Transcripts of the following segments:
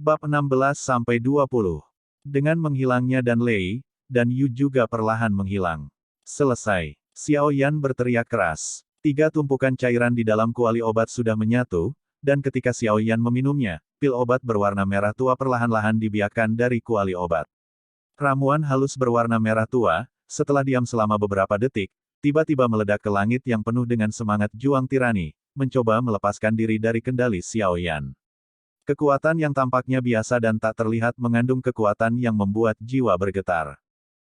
Bab 16-20. Dengan menghilangnya Dan Lei, dan Yu juga perlahan menghilang. Selesai. Xiao Yan berteriak keras. 3 tumpukan cairan di dalam kuali obat sudah menyatu, dan ketika Xiao Yan meminumnya, pil obat berwarna merah tua perlahan-lahan dibiarkan dari kuali obat. Ramuan halus berwarna merah tua, setelah diam selama beberapa detik, tiba-tiba meledak ke langit yang penuh dengan semangat juang tirani, mencoba melepaskan diri dari kendali Xiao Yan. Kekuatan yang tampaknya biasa dan tak terlihat mengandung kekuatan yang membuat jiwa bergetar.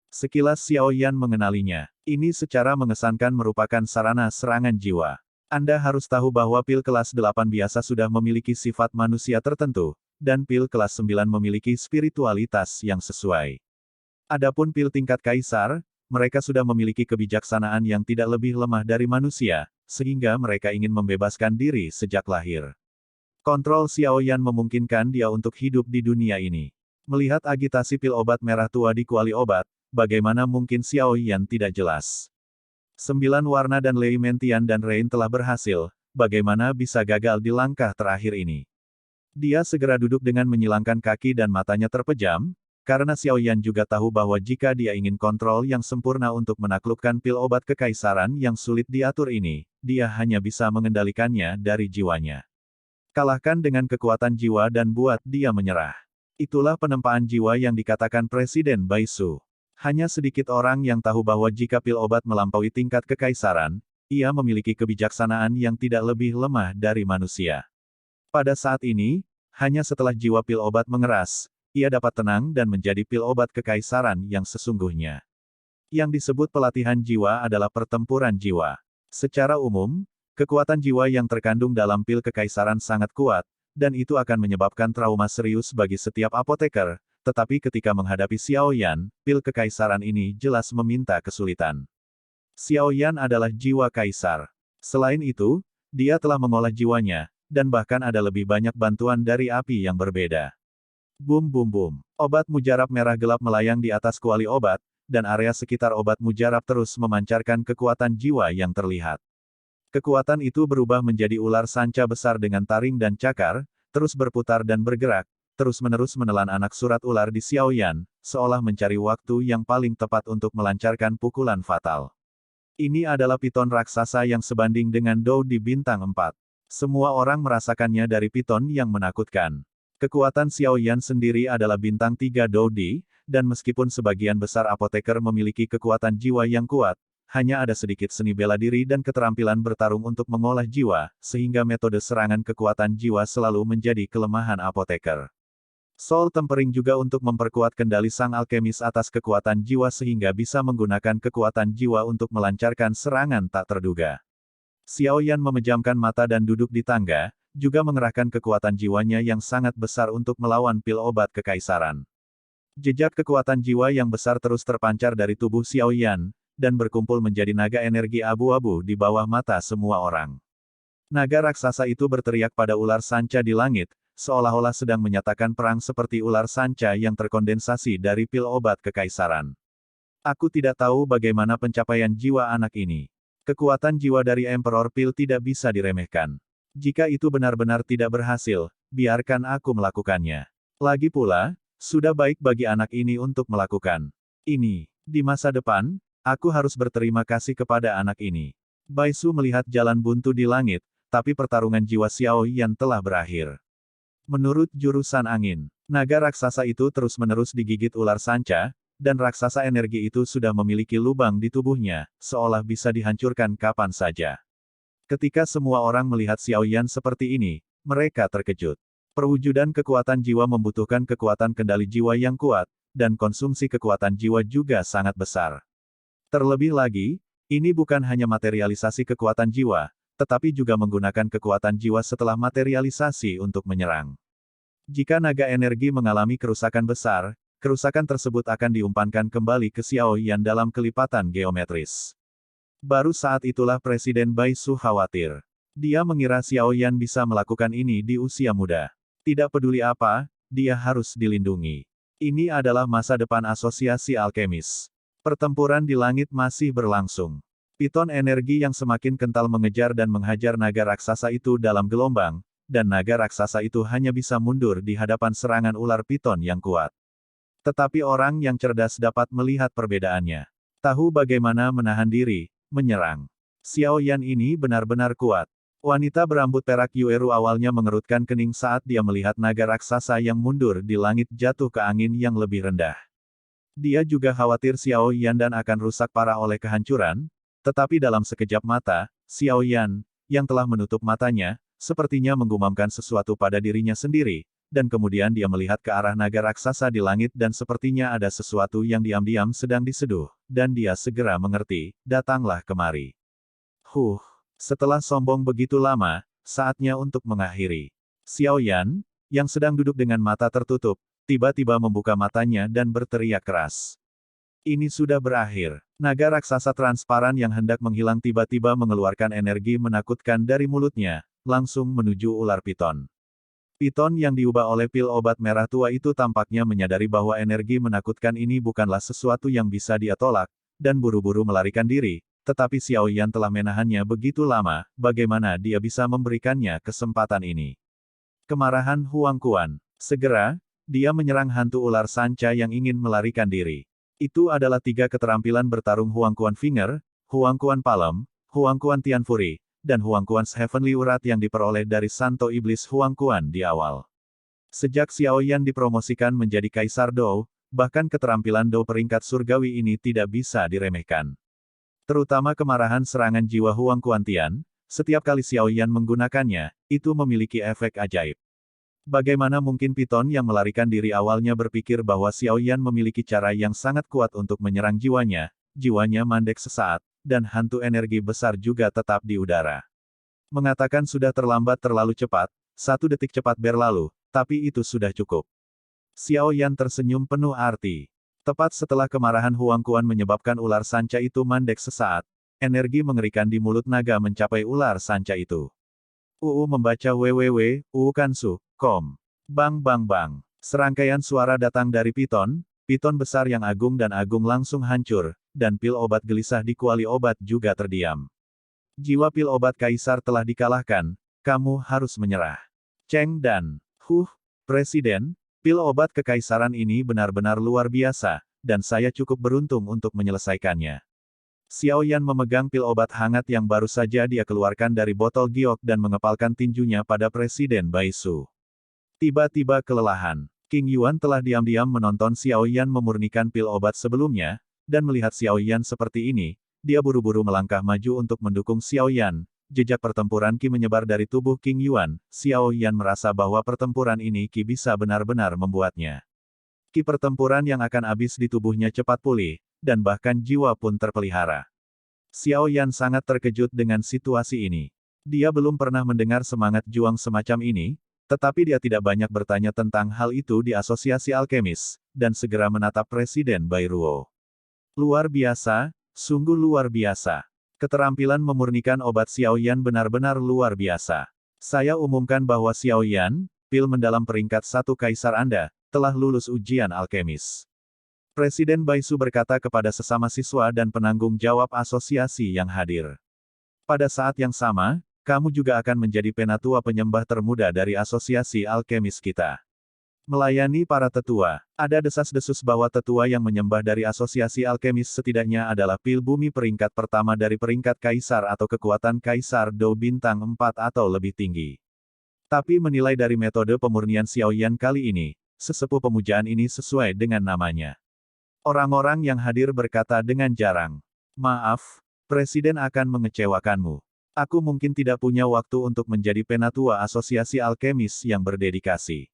Sekilas Xiao Yan mengenalinya. Ini secara mengesankan merupakan sarana serangan jiwa. Anda harus tahu bahwa pil kelas 8 biasa sudah memiliki sifat manusia tertentu, dan pil kelas 9 memiliki spiritualitas yang sesuai. Adapun pil tingkat kaisar, mereka sudah memiliki kebijaksanaan yang tidak lebih lemah dari manusia, sehingga mereka ingin membebaskan diri sejak lahir. Kontrol Xiao Yan memungkinkan dia untuk hidup di dunia ini. Melihat agitasi pil obat merah tua di kuali obat, bagaimana mungkin Xiao Yan tidak jelas? 9 warna dan Lei Mentian dan Rain telah berhasil, bagaimana bisa gagal di langkah terakhir ini? Dia segera duduk dengan menyilangkan kaki dan matanya terpejam, karena Xiao Yan juga tahu bahwa jika dia ingin kontrol yang sempurna untuk menaklukkan pil obat kekaisaran yang sulit diatur ini, dia hanya bisa mengendalikannya dari jiwanya. Kalahkan dengan kekuatan jiwa dan buat dia menyerah. Itulah penempaan jiwa yang dikatakan Presiden Bai Su. Hanya sedikit orang yang tahu bahwa jika pil obat melampaui tingkat kekaisaran, ia memiliki kebijaksanaan yang tidak lebih lemah dari manusia. Pada saat ini, hanya setelah jiwa pil obat mengeras, ia dapat tenang dan menjadi pil obat kekaisaran yang sesungguhnya. Yang disebut pelatihan jiwa adalah pertempuran jiwa. Secara umum, kekuatan jiwa yang terkandung dalam pil kekaisaran sangat kuat, dan itu akan menyebabkan trauma serius bagi setiap apoteker, tetapi ketika menghadapi Xiao Yan, pil kekaisaran ini jelas meminta kesulitan. Xiao Yan adalah jiwa kaisar. Selain itu, dia telah mengolah jiwanya, dan bahkan ada lebih banyak bantuan dari api yang berbeda. Bum bum bum. Obat mujarab merah gelap melayang di atas kuali obat, dan area sekitar obat mujarab terus memancarkan kekuatan jiwa yang terlihat. Kekuatan itu berubah menjadi ular sanca besar dengan taring dan cakar, terus berputar dan bergerak, terus-menerus menelan anak surat ular di Xiao Yan, seolah mencari waktu yang paling tepat untuk melancarkan pukulan fatal. Ini adalah piton raksasa yang sebanding dengan Dou di bintang 4. Semua orang merasakannya dari piton yang menakutkan. Kekuatan Xiao Yan sendiri adalah bintang 3 Dou di, dan meskipun sebagian besar apoteker memiliki kekuatan jiwa yang kuat, hanya ada sedikit seni bela diri dan keterampilan bertarung untuk mengolah jiwa, sehingga metode serangan kekuatan jiwa selalu menjadi kelemahan apoteker. Soul Tempering juga untuk memperkuat kendali sang alkemis atas kekuatan jiwa sehingga bisa menggunakan kekuatan jiwa untuk melancarkan serangan tak terduga. Xiao Yan memejamkan mata dan duduk di tangga, juga mengerahkan kekuatan jiwanya yang sangat besar untuk melawan pil obat kekaisaran. Jejak kekuatan jiwa yang besar terus terpancar dari tubuh Xiao Yan, dan berkumpul menjadi naga energi abu-abu di bawah mata semua orang. Naga raksasa itu berteriak pada ular sanca di langit, seolah-olah sedang menyatakan perang seperti ular sanca yang terkondensasi dari pil obat kekaisaran. Aku tidak tahu bagaimana pencapaian jiwa anak ini. Kekuatan jiwa dari Emperor Pil tidak bisa diremehkan. Jika itu benar-benar tidak berhasil, biarkan aku melakukannya. Lagi pula, sudah baik bagi anak ini untuk melakukan ini. Di masa depan, aku harus berterima kasih kepada anak ini. Bai Su melihat jalan buntu di langit, tapi pertarungan jiwa Xiao Yan telah berakhir. Menurut jurusan angin, naga raksasa itu terus-menerus digigit ular sanca, dan raksasa energi itu sudah memiliki lubang di tubuhnya, seolah bisa dihancurkan kapan saja. Ketika semua orang melihat Xiao Yan seperti ini, mereka terkejut. Perwujudan kekuatan jiwa membutuhkan kekuatan kendali jiwa yang kuat, dan konsumsi kekuatan jiwa juga sangat besar. Terlebih lagi, ini bukan hanya materialisasi kekuatan jiwa, tetapi juga menggunakan kekuatan jiwa setelah materialisasi untuk menyerang. Jika naga energi mengalami kerusakan besar, kerusakan tersebut akan diumpankan kembali ke Xiao Yan dalam kelipatan geometris. Baru saat itulah Presiden Bai Su khawatir. Dia mengira Xiao Yan bisa melakukan ini di usia muda. Tidak peduli apa, dia harus dilindungi. Ini adalah masa depan asosiasi alkemis. Pertempuran di langit masih berlangsung. Piton energi yang semakin kental mengejar dan menghajar naga raksasa itu dalam gelombang, dan naga raksasa itu hanya bisa mundur di hadapan serangan ular piton yang kuat. Tetapi orang yang cerdas dapat melihat perbedaannya. Tahu bagaimana menahan diri, menyerang. Xiao Yan ini benar-benar kuat. Wanita berambut perak Yueru awalnya mengerutkan kening saat dia melihat naga raksasa yang mundur di langit jatuh ke angin yang lebih rendah. Dia juga khawatir Xiao Yan dan akan rusak parah oleh kehancuran, tetapi dalam sekejap mata, Xiao Yan, yang telah menutup matanya, sepertinya menggumamkan sesuatu pada dirinya sendiri, dan kemudian dia melihat ke arah naga raksasa di langit dan sepertinya ada sesuatu yang diam-diam sedang diseduh, dan dia segera mengerti, datanglah kemari. Setelah sombong begitu lama, saatnya untuk mengakhiri. Xiao Yan, yang sedang duduk dengan mata tertutup, tiba-tiba membuka matanya dan berteriak keras. Ini sudah berakhir. Naga raksasa transparan yang hendak menghilang tiba-tiba mengeluarkan energi menakutkan dari mulutnya, langsung menuju ular piton. Piton yang diubah oleh pil obat merah tua itu tampaknya menyadari bahwa energi menakutkan ini bukanlah sesuatu yang bisa dia tolak, dan buru-buru melarikan diri, tetapi Xiao Yan telah menahannya begitu lama, bagaimana dia bisa memberikannya kesempatan ini? Kemarahan Huang Quan. Segera, dia menyerang hantu ular sanca yang ingin melarikan diri. Itu adalah 3 keterampilan bertarung Huang Quan Finger, Huang Quan Palm, Huang Quan Tian Fury, dan Huang Quan's Heavenly Urat yang diperoleh dari Santo Iblis Huang Quan di awal. Sejak Xiao Yan dipromosikan menjadi Kaisar Dou, bahkan keterampilan Dou peringkat surgawi ini tidak bisa diremehkan. Terutama kemarahan serangan jiwa Huang Quan Tian, setiap kali Xiao Yan menggunakannya, itu memiliki efek ajaib. Bagaimana mungkin Piton yang melarikan diri awalnya berpikir bahwa Xiao Yan memiliki cara yang sangat kuat untuk menyerang jiwanya mandek sesaat, dan hantu energi besar juga tetap di udara. Mengatakan sudah terlalu cepat, 1 detik cepat berlalu, tapi itu sudah cukup. Xiao Yan tersenyum penuh arti. Tepat setelah kemarahan Huang Quan menyebabkan ular sanca itu mandek sesaat, energi mengerikan di mulut naga mencapai ular sanca itu. Membaca www.uukansu.com. Bang bang bang. Serangkaian suara datang dari Piton besar yang agung dan agung langsung hancur, dan pil obat gelisah di kuali obat juga terdiam. Jiwa pil obat kaisar telah dikalahkan, kamu harus menyerah. Cheng Dan. Presiden, pil obat kekaisaran ini benar-benar luar biasa, dan saya cukup beruntung untuk menyelesaikannya. Xiao Yan memegang pil obat hangat yang baru saja dia keluarkan dari botol giok dan mengepalkan tinjunya pada Presiden Baisu. Tiba-tiba kelelahan. King Yuan telah diam-diam menonton Xiao Yan memurnikan pil obat sebelumnya, dan melihat Xiao Yan seperti ini, dia buru-buru melangkah maju untuk mendukung Xiao Yan. Jejak pertempuran Qi menyebar dari tubuh King Yuan, Xiao Yan merasa bahwa pertempuran ini Qi bisa benar-benar membuatnya. Qi pertempuran yang akan habis di tubuhnya cepat pulih, dan bahkan jiwa pun terpelihara. Xiao Yan sangat terkejut dengan situasi ini. Dia belum pernah mendengar semangat juang semacam ini, tetapi dia tidak banyak bertanya tentang hal itu di Asosiasi Alkemis, dan segera menatap Presiden Bai Ruo. Luar biasa, sungguh luar biasa. Keterampilan memurnikan obat Xiao Yan benar-benar luar biasa. Saya umumkan bahwa Xiao Yan, pil mendalam peringkat 1 kaisar Anda, telah lulus ujian alkemis. Presiden Baisu berkata kepada sesama siswa dan penanggung jawab asosiasi yang hadir. Pada saat yang sama, kamu juga akan menjadi penatua penyembah termuda dari asosiasi alkemis kita. Melayani para tetua. Ada desas-desus bahwa tetua yang menyembah dari asosiasi alkemis setidaknya adalah pil bumi peringkat pertama dari peringkat kaisar atau kekuatan kaisar Dou bintang 4 atau lebih tinggi. Tapi menilai dari metode pemurnian Xiao Yan kali ini, sesepuh pemujaan ini sesuai dengan namanya. Orang-orang yang hadir berkata dengan jarang. Maaf, Presiden akan mengecewakanmu. Aku mungkin tidak punya waktu untuk menjadi penatua asosiasi alkemis yang berdedikasi.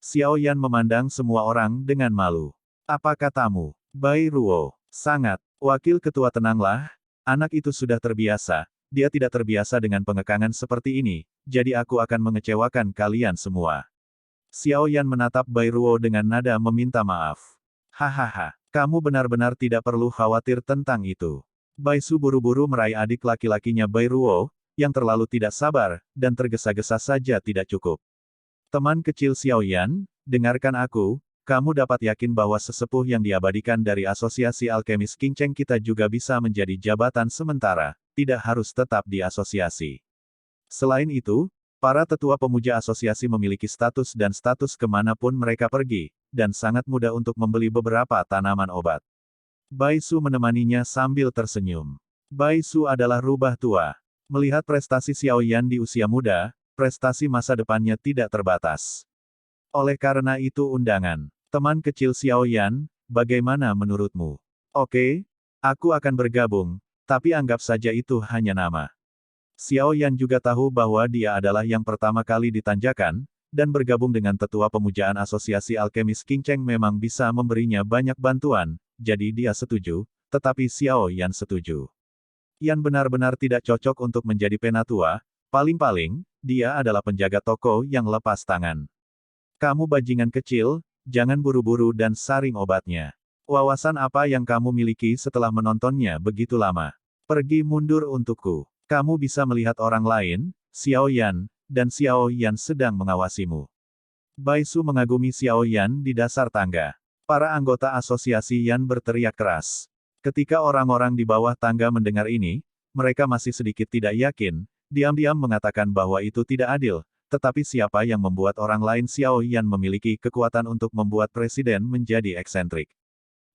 Xiao Yan memandang semua orang dengan malu. Apa katamu, Bai Ruo? Sangat. Wakil ketua tenanglah, anak itu sudah terbiasa, dia tidak terbiasa dengan pengekangan seperti ini, jadi aku akan mengecewakan kalian semua. Xiao Yan menatap Bai Ruo dengan nada meminta maaf. Hahaha, kamu benar-benar tidak perlu khawatir tentang itu. Baisu buru-buru meraih adik laki-lakinya Bai Ruo, yang terlalu tidak sabar, dan tergesa-gesa saja tidak cukup. Teman kecil Xiao Yan, dengarkan aku, kamu dapat yakin bahwa sesepuh yang diabadikan dari asosiasi alkemis King Cheng kita juga bisa menjadi jabatan sementara, tidak harus tetap di asosiasi. Selain itu, Para tetua pemuja asosiasi memiliki status dan status kemanapun mereka pergi, dan sangat mudah untuk membeli beberapa tanaman obat. Bai Su menemaninya sambil tersenyum. Bai Su adalah rubah tua. Melihat prestasi Xiao Yan di usia muda, prestasi masa depannya tidak terbatas. Oleh karena itu undangan. Teman kecil Xiao Yan, bagaimana menurutmu? Oke, aku akan bergabung, tapi anggap saja itu hanya nama. Xiao Yan juga tahu bahwa dia adalah yang pertama kali ditanjakan, dan bergabung dengan tetua pemujaan asosiasi alkemis King Cheng memang bisa memberinya banyak bantuan, jadi dia setuju, tetapi Xiao Yan setuju. Yan benar-benar tidak cocok untuk menjadi penatua, paling-paling, dia adalah penjaga toko yang lepas tangan. Kamu bajingan kecil, jangan buru-buru dan saring obatnya. Wawasan apa yang kamu miliki setelah menontonnya begitu lama? Pergi mundur untukku. Kamu bisa melihat orang lain, Xiao Yan, dan Xiao Yan sedang mengawasimu. Bai Su mengagumi Xiao Yan di dasar tangga. Para anggota asosiasi Yan berteriak keras. Ketika orang-orang di bawah tangga mendengar ini, mereka masih sedikit tidak yakin, diam-diam mengatakan bahwa itu tidak adil, tetapi siapa yang membuat orang lain Xiao Yan memiliki kekuatan untuk membuat presiden menjadi eksentrik.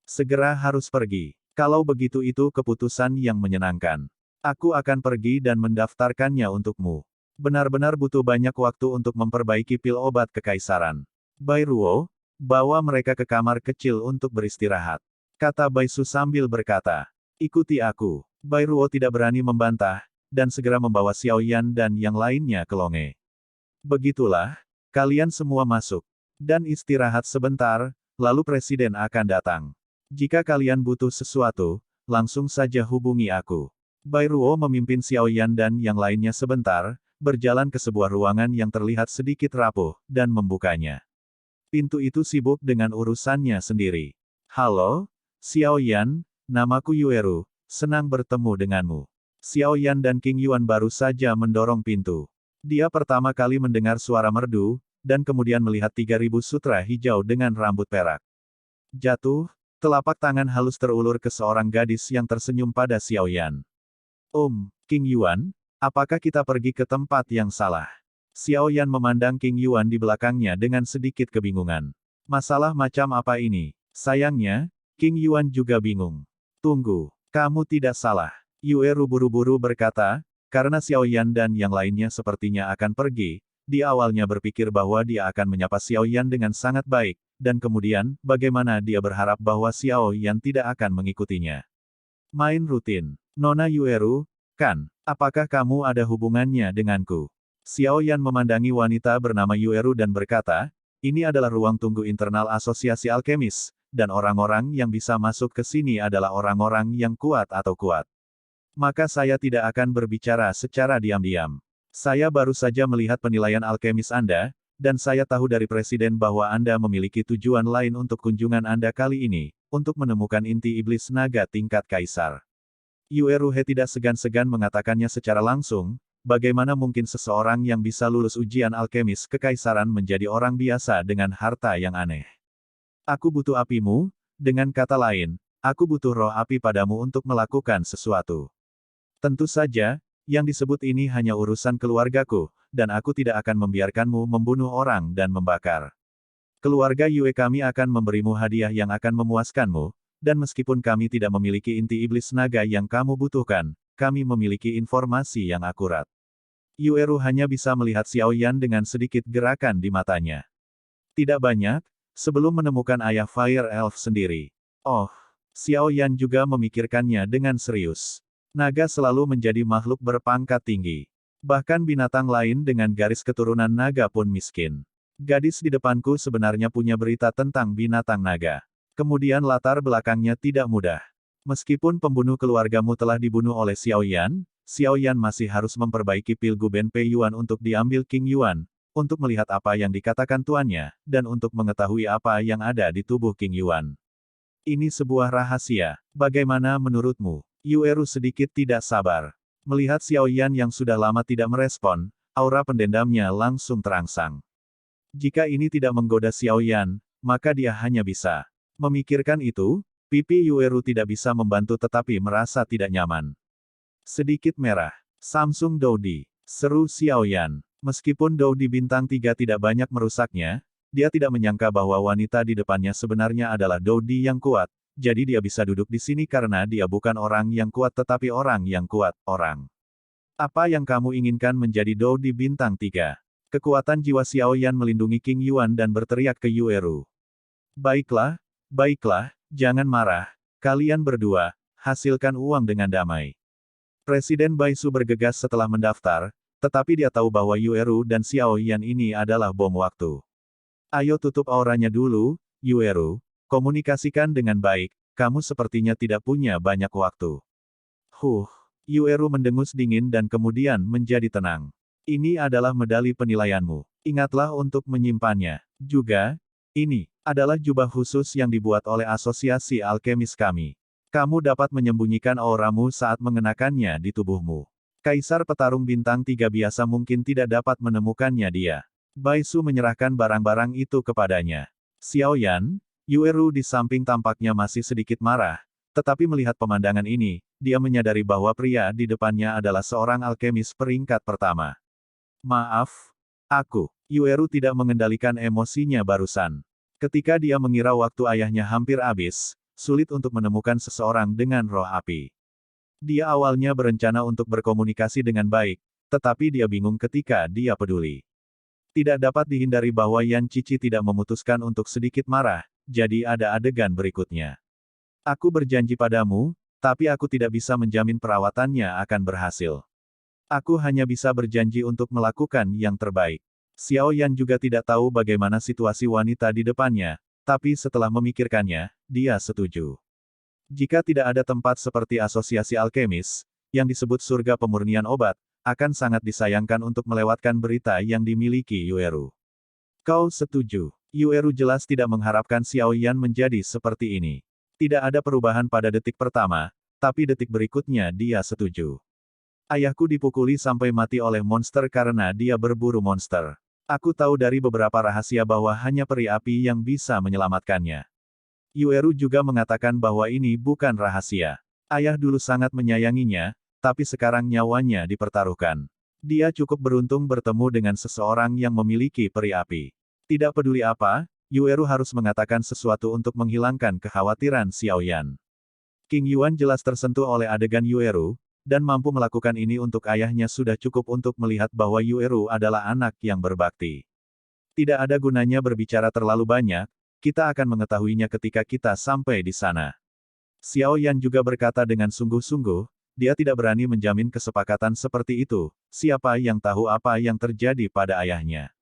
Segera harus pergi. Kalau begitu itu keputusan yang menyenangkan. Aku akan pergi dan mendaftarkannya untukmu. Benar-benar butuh banyak waktu untuk memperbaiki pil obat kekaisaran. Bai Ruo, bawa mereka ke kamar kecil untuk beristirahat. Kata Bai Su sambil berkata, ikuti aku. Bai Ruo tidak berani membantah, dan segera membawa Xiao Yan dan yang lainnya ke longe. Begitulah, kalian semua masuk. Dan istirahat sebentar, lalu presiden akan datang. Jika kalian butuh sesuatu, langsung saja hubungi aku. Bai Ruo memimpin Xiao Yan dan yang lainnya sebentar, berjalan ke sebuah ruangan yang terlihat sedikit rapuh, dan membukanya. Pintu itu sibuk dengan urusannya sendiri. Halo, Xiao Yan, namaku Yueru, senang bertemu denganmu. Xiao Yan dan King Yuan baru saja mendorong pintu. Dia pertama kali mendengar suara merdu, dan kemudian melihat 3000 sutra hijau dengan rambut perak. Jatuh, telapak tangan halus terulur ke seorang gadis yang tersenyum pada Xiao Yan. King Yuan, apakah kita pergi ke tempat yang salah? Xiao Yan memandang King Yuan di belakangnya dengan sedikit kebingungan. Masalah macam apa ini? Sayangnya, King Yuan juga bingung. Tunggu, kamu tidak salah. Yueru buru-buru berkata, karena Xiao Yan dan yang lainnya sepertinya akan pergi, dia awalnya berpikir bahwa dia akan menyapa Xiao Yan dengan sangat baik, dan kemudian, bagaimana dia berharap bahwa Xiao Yan tidak akan mengikutinya. Main rutin. Nona Yueru, kan, apakah kamu ada hubungannya denganku? Xiao Yan memandangi wanita bernama Yueru dan berkata, ini adalah ruang tunggu internal asosiasi alkemis, dan orang-orang yang bisa masuk ke sini adalah orang-orang yang kuat atau kuat. Maka saya tidak akan berbicara secara diam-diam. Saya baru saja melihat penilaian alkemis Anda, dan saya tahu dari Presiden bahwa Anda memiliki tujuan lain untuk kunjungan Anda kali ini, untuk menemukan inti iblis naga tingkat kaisar. Yueru He tidak segan-segan mengatakannya secara langsung, bagaimana mungkin seseorang yang bisa lulus ujian alkemis kekaisaran menjadi orang biasa dengan harta yang aneh. Aku butuh apimu, dengan kata lain, aku butuh roh api padamu untuk melakukan sesuatu. Tentu saja, yang disebut ini hanya urusan keluargaku, dan aku tidak akan membiarkanmu membunuh orang dan membakar. Keluarga Yue kami akan memberimu hadiah yang akan memuaskanmu, dan meskipun kami tidak memiliki inti iblis naga yang kamu butuhkan, kami memiliki informasi yang akurat. Yueru hanya bisa melihat Xiao Yan dengan sedikit gerakan di matanya. Tidak banyak, sebelum menemukan ayah Fire Elf sendiri. Oh, Xiao Yan juga memikirkannya dengan serius. Naga selalu menjadi makhluk berpangkat tinggi. Bahkan binatang lain dengan garis keturunan naga pun miskin. Gadis di depanku sebenarnya punya berita tentang binatang naga. Kemudian latar belakangnya tidak mudah. Meskipun pembunuh keluargamu telah dibunuh oleh Xiao Yan masih harus memperbaiki pil Guben Pei Yuan untuk diambil King Yuan, untuk melihat apa yang dikatakan tuannya, dan untuk mengetahui apa yang ada di tubuh King Yuan. Ini sebuah rahasia. Bagaimana menurutmu? Yueru sedikit tidak sabar. Melihat Xiao Yan yang sudah lama tidak merespon, aura pendendamnya langsung terangsang. Jika ini tidak menggoda Xiao Yan, maka dia hanya bisa. Memikirkan itu, pipi Yueru tidak bisa membantu tetapi merasa tidak nyaman. Sedikit merah. Samsung Dodi, seru Xiao Yan. Meskipun Dou di bintang 3 tidak banyak merusaknya, dia tidak menyangka bahwa wanita di depannya sebenarnya adalah Dou Di yang kuat, jadi dia bisa duduk di sini karena dia bukan orang yang kuat tetapi orang yang kuat, orang. Apa yang kamu inginkan menjadi Dou di bintang 3? Kekuatan jiwa Xiao Yan melindungi King Yuan dan berteriak ke Yueru. Baiklah, baiklah, jangan marah, kalian berdua, hasilkan uang dengan damai. Presiden Baisu bergegas setelah mendaftar, tetapi dia tahu bahwa Yueru dan Xiao Yan ini adalah bom waktu. Ayo tutup auranya dulu, Yueru, komunikasikan dengan baik, kamu sepertinya tidak punya banyak waktu. Yueru mendengus dingin dan kemudian menjadi tenang. Ini adalah medali penilaianmu. Ingatlah untuk menyimpannya. Juga, ini adalah jubah khusus yang dibuat oleh asosiasi alkemis kami. Kamu dapat menyembunyikan auramu saat mengenakannya di tubuhmu. Kaisar petarung bintang 3 biasa mungkin tidak dapat menemukannya dia. Baisu menyerahkan barang-barang itu kepadanya. Xiao Yan, Yueru di samping tampaknya masih sedikit marah, tetapi melihat pemandangan ini, dia menyadari bahwa pria di depannya adalah seorang alkemis peringkat pertama. Maaf, Yueru tidak mengendalikan emosinya barusan. Ketika dia mengira waktu ayahnya hampir habis, sulit untuk menemukan seseorang dengan roh api. Dia awalnya berencana untuk berkomunikasi dengan baik, tetapi dia bingung ketika dia peduli. Tidak dapat dihindari bahwa Yan Cici tidak memutuskan untuk sedikit marah, jadi ada adegan berikutnya. Aku berjanji padamu, tapi aku tidak bisa menjamin perawatannya akan berhasil. Aku hanya bisa berjanji untuk melakukan yang terbaik. Xiao Yan juga tidak tahu bagaimana situasi wanita di depannya, tapi setelah memikirkannya, dia setuju. Jika tidak ada tempat seperti asosiasi alkemis, yang disebut surga pemurnian obat, akan sangat disayangkan untuk melewatkan berita yang dimiliki Yueru. Kau setuju? Yueru jelas tidak mengharapkan Xiao Yan menjadi seperti ini. Tidak ada perubahan pada detik pertama, tapi detik berikutnya dia setuju. Ayahku dipukuli sampai mati oleh monster karena dia berburu monster. Aku tahu dari beberapa rahasia bahwa hanya peri api yang bisa menyelamatkannya. Yueru juga mengatakan bahwa ini bukan rahasia. Ayah dulu sangat menyayanginya, tapi sekarang nyawanya dipertaruhkan. Dia cukup beruntung bertemu dengan seseorang yang memiliki peri api. Tidak peduli apa, Yueru harus mengatakan sesuatu untuk menghilangkan kekhawatiran Xiao Yan. King Yuan jelas tersentuh oleh adegan Yueru, dan mampu melakukan ini untuk ayahnya sudah cukup untuk melihat bahwa Yueru adalah anak yang berbakti. Tidak ada gunanya berbicara terlalu banyak, kita akan mengetahuinya ketika kita sampai di sana. Xiao Yan juga berkata dengan sungguh-sungguh, dia tidak berani menjamin kesepakatan seperti itu, siapa yang tahu apa yang terjadi pada ayahnya.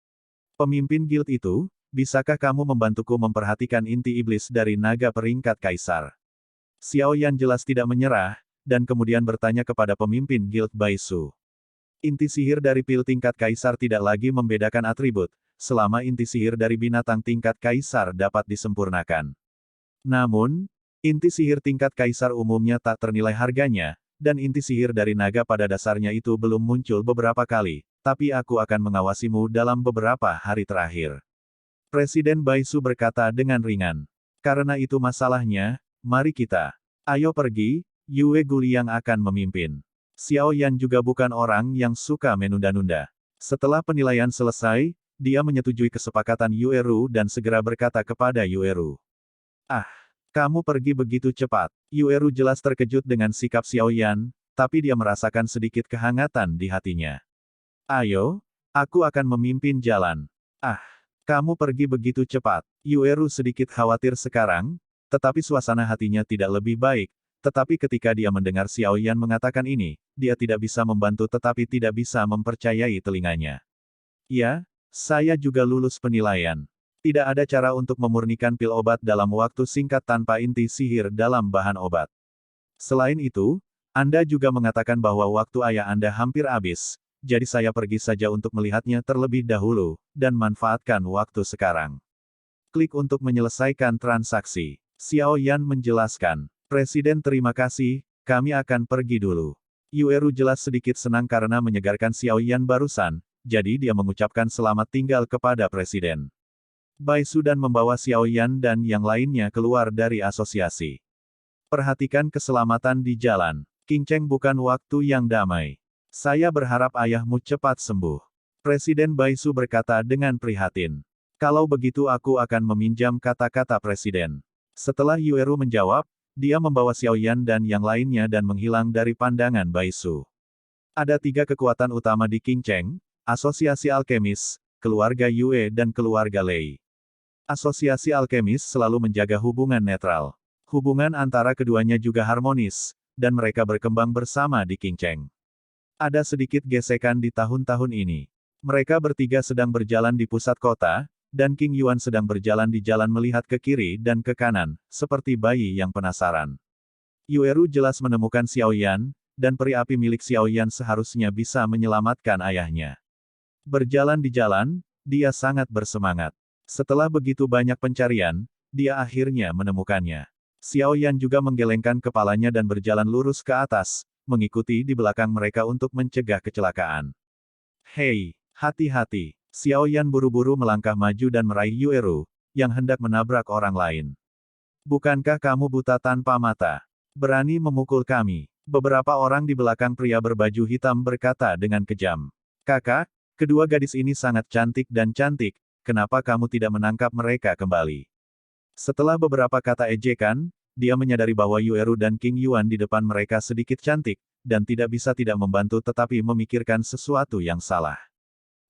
Pemimpin guild itu, bisakah kamu membantuku memperhatikan inti iblis dari naga peringkat kaisar? Xiao Yan jelas tidak menyerah, dan kemudian bertanya kepada pemimpin guild Baisu. Inti sihir dari pil tingkat kaisar tidak lagi membedakan atribut, selama inti sihir dari binatang tingkat kaisar dapat disempurnakan. Namun, inti sihir tingkat kaisar umumnya tak ternilai harganya, dan inti sihir dari naga pada dasarnya itu belum muncul beberapa kali, tapi aku akan mengawasimu dalam beberapa hari terakhir. Presiden Baisu berkata dengan ringan. Karena itu masalahnya, mari kita. Ayo pergi, Yue Guliang akan memimpin. Xiao Yan juga bukan orang yang suka menunda-nunda. Setelah penilaian selesai, dia menyetujui kesepakatan Yueru dan segera berkata kepada Yueru. Kamu pergi begitu cepat. Yueru jelas terkejut dengan sikap Xiao Yan, tapi dia merasakan sedikit kehangatan di hatinya. Ayo, aku akan memimpin jalan. Kamu pergi begitu cepat. Yueru sedikit khawatir sekarang, tetapi suasana hatinya tidak lebih baik, tetapi ketika dia mendengar Xiao Yan mengatakan ini, dia tidak bisa membantu tetapi tidak bisa mempercayai telinganya. Ya, saya juga lulus penilaian. Tidak ada cara untuk memurnikan pil obat dalam waktu singkat tanpa inti sihir dalam bahan obat. Selain itu, Anda juga mengatakan bahwa waktu ayah Anda hampir habis, jadi saya pergi saja untuk melihatnya terlebih dahulu, dan manfaatkan waktu sekarang. Klik untuk menyelesaikan transaksi. Xiao Yan menjelaskan. Presiden terima kasih, kami akan pergi dulu. Yueru jelas sedikit senang karena menyegarkan Xiao Yan barusan, jadi dia mengucapkan selamat tinggal kepada Presiden. Baisu dan membawa Xiao Yan dan yang lainnya keluar dari asosiasi. Perhatikan keselamatan di jalan. King Cheng bukan waktu yang damai. Saya berharap ayahmu cepat sembuh. Presiden Baisu berkata dengan prihatin. Kalau begitu aku akan meminjam kata-kata Presiden. Setelah Yueru menjawab, dia membawa Xiaoyan dan yang lainnya dan menghilang dari pandangan Baisu. Ada 3 kekuatan utama di Qingcheng, Asosiasi Alkemis, keluarga Yue dan keluarga Lei. Asosiasi Alkemis selalu menjaga hubungan netral. Hubungan antara keduanya juga harmonis, dan mereka berkembang bersama di Qingcheng. Ada sedikit gesekan di tahun-tahun ini. Mereka bertiga sedang berjalan di pusat kota, dan King Yuan sedang berjalan di jalan melihat ke kiri dan ke kanan, seperti bayi yang penasaran. Yueru jelas menemukan Xiaoyan, dan peri api milik Xiaoyan seharusnya bisa menyelamatkan ayahnya. Berjalan di jalan, dia sangat bersemangat. Setelah begitu banyak pencarian, dia akhirnya menemukannya. Xiaoyan juga menggelengkan kepalanya dan berjalan lurus ke atas, mengikuti di belakang mereka untuk mencegah kecelakaan. Hei, hati-hati. Xiaoyan buru-buru melangkah maju dan meraih Yueru, yang hendak menabrak orang lain. Bukankah kamu buta tanpa mata? Berani memukul kami? Beberapa orang di belakang pria berbaju hitam berkata dengan kejam. Kakak, kedua gadis ini sangat cantik dan cantik, kenapa kamu tidak menangkap mereka kembali? Setelah beberapa kata ejekan, dia menyadari bahwa Yueru dan King Yuan di depan mereka sedikit cantik, dan tidak bisa tidak membantu tetapi memikirkan sesuatu yang salah.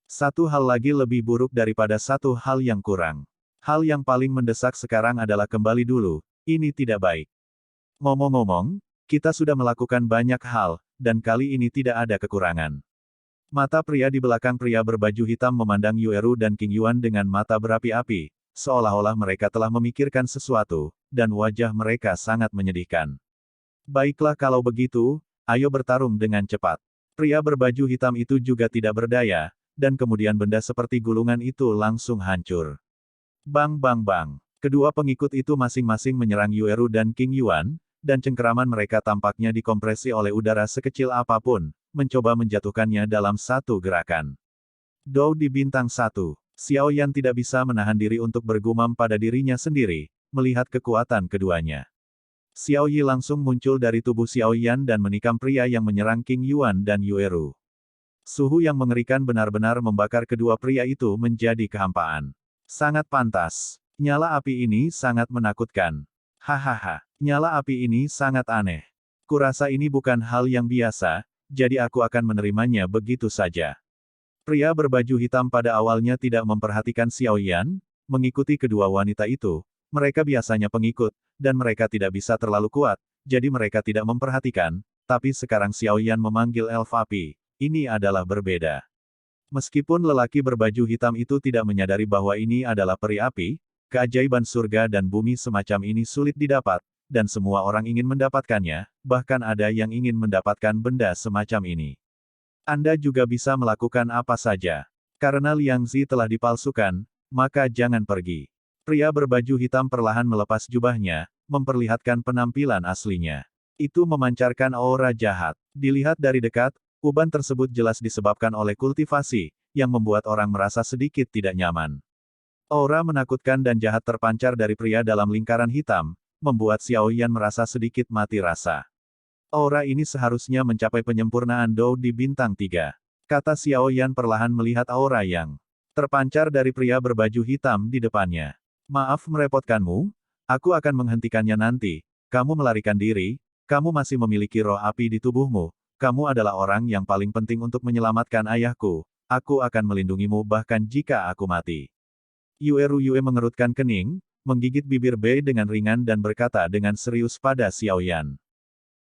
Satu hal lagi lebih buruk daripada satu hal yang kurang. Hal yang paling mendesak sekarang adalah kembali dulu, ini tidak baik. Ngomong-ngomong, kita sudah melakukan banyak hal, dan kali ini tidak ada kekurangan. Mata pria di belakang pria berbaju hitam memandang Yueru dan King Yuan dengan mata berapi-api, seolah-olah mereka telah memikirkan sesuatu, dan wajah mereka sangat menyedihkan. Baiklah kalau begitu, ayo bertarung dengan cepat. Pria berbaju hitam itu juga tidak berdaya, dan kemudian benda seperti gulungan itu langsung hancur. Bang bang bang. Kedua pengikut itu masing-masing menyerang Yueru dan King Yuan, dan cengkeraman mereka tampaknya dikompresi oleh udara sekecil apapun, mencoba menjatuhkannya dalam satu gerakan. Dou di bintang 1. Xiaoyan tidak bisa menahan diri untuk bergumam pada dirinya sendiri, melihat kekuatan keduanya. Xiao Yi langsung muncul dari tubuh Xiaoyan dan menikam pria yang menyerang King Yuan dan Yueru. Suhu yang mengerikan benar-benar membakar kedua pria itu menjadi kehampaan. Sangat pantas. Nyala api ini sangat menakutkan. Hahaha. Nyala api ini sangat aneh. Kurasa ini bukan hal yang biasa, jadi aku akan menerimanya begitu saja. Pria berbaju hitam pada awalnya tidak memperhatikan Xiaoyan, mengikuti kedua wanita itu. Mereka biasanya pengikut, dan mereka tidak bisa terlalu kuat, jadi mereka tidak memperhatikan, tapi sekarang Xiaoyan memanggil elf api. Ini adalah berbeda. Meskipun lelaki berbaju hitam itu tidak menyadari bahwa ini adalah peri api, keajaiban surga dan bumi semacam ini sulit didapat, dan semua orang ingin mendapatkannya, bahkan ada yang ingin mendapatkan benda semacam ini. Anda juga bisa melakukan apa saja. Karena Liang Zi telah dipalsukan, maka jangan pergi. Pria berbaju hitam perlahan melepas jubahnya, memperlihatkan penampilan aslinya. Itu memancarkan aura jahat. Dilihat dari dekat, uban tersebut jelas disebabkan oleh kultivasi, yang membuat orang merasa sedikit tidak nyaman. Aura menakutkan dan jahat terpancar dari pria dalam lingkaran hitam, membuat Xiaoyan merasa sedikit mati rasa. Aura ini seharusnya mencapai penyempurnaan Dou di bintang 3. Kata Xiaoyan perlahan melihat aura yang terpancar dari pria berbaju hitam di depannya. Maaf merepotkanmu, aku akan menghentikannya nanti. Kamu melarikan diri, kamu masih memiliki roh api di tubuhmu. Kamu adalah orang yang paling penting untuk menyelamatkan ayahku. Aku akan melindungimu bahkan jika aku mati. Yueru mengerutkan kening, menggigit bibir B dengan ringan dan berkata dengan serius pada Xiaoyan.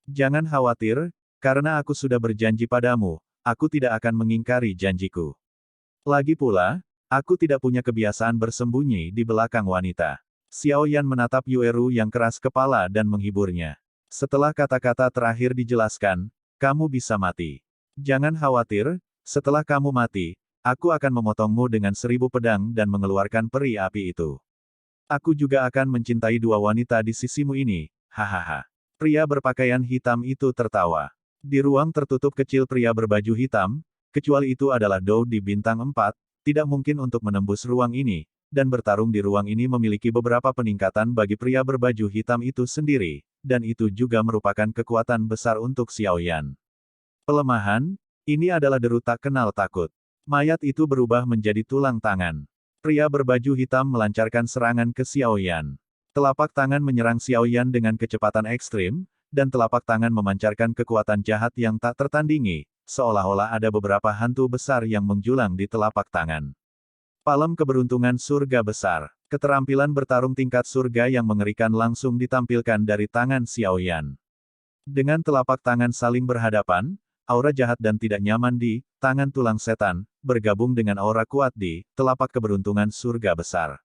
Jangan khawatir, karena aku sudah berjanji padamu, aku tidak akan mengingkari janjiku. Lagi pula, aku tidak punya kebiasaan bersembunyi di belakang wanita. Xiaoyan menatap Yueru yang keras kepala dan menghiburnya. Setelah kata-kata terakhir dijelaskan, kamu bisa mati. Jangan khawatir, setelah kamu mati, aku akan memotongmu dengan 1000 pedang dan mengeluarkan peri api itu. Aku juga akan mencintai dua wanita di sisimu ini, hahaha. Pria berpakaian hitam itu tertawa. Di ruang tertutup kecil pria berbaju hitam, kecuali itu adalah Dou di bintang 4, tidak mungkin untuk menembus ruang ini, dan bertarung di ruang ini memiliki beberapa peningkatan bagi pria berbaju hitam itu sendiri, dan itu juga merupakan kekuatan besar untuk Xiaoyan. Pelemahan, ini adalah deru tak kenal takut. Mayat itu berubah menjadi tulang tangan. Pria berbaju hitam melancarkan serangan ke Xiaoyan. Telapak tangan menyerang Xiaoyan dengan kecepatan ekstrim, dan telapak tangan memancarkan kekuatan jahat yang tak tertandingi, seolah-olah ada beberapa hantu besar yang menjulang di telapak tangan. Palem keberuntungan surga besar. Keterampilan bertarung tingkat surga yang mengerikan langsung ditampilkan dari tangan Xiaoyan. Dengan telapak tangan saling berhadapan, aura jahat dan tidak nyaman di tangan tulang setan, bergabung dengan aura kuat di telapak keberuntungan surga besar.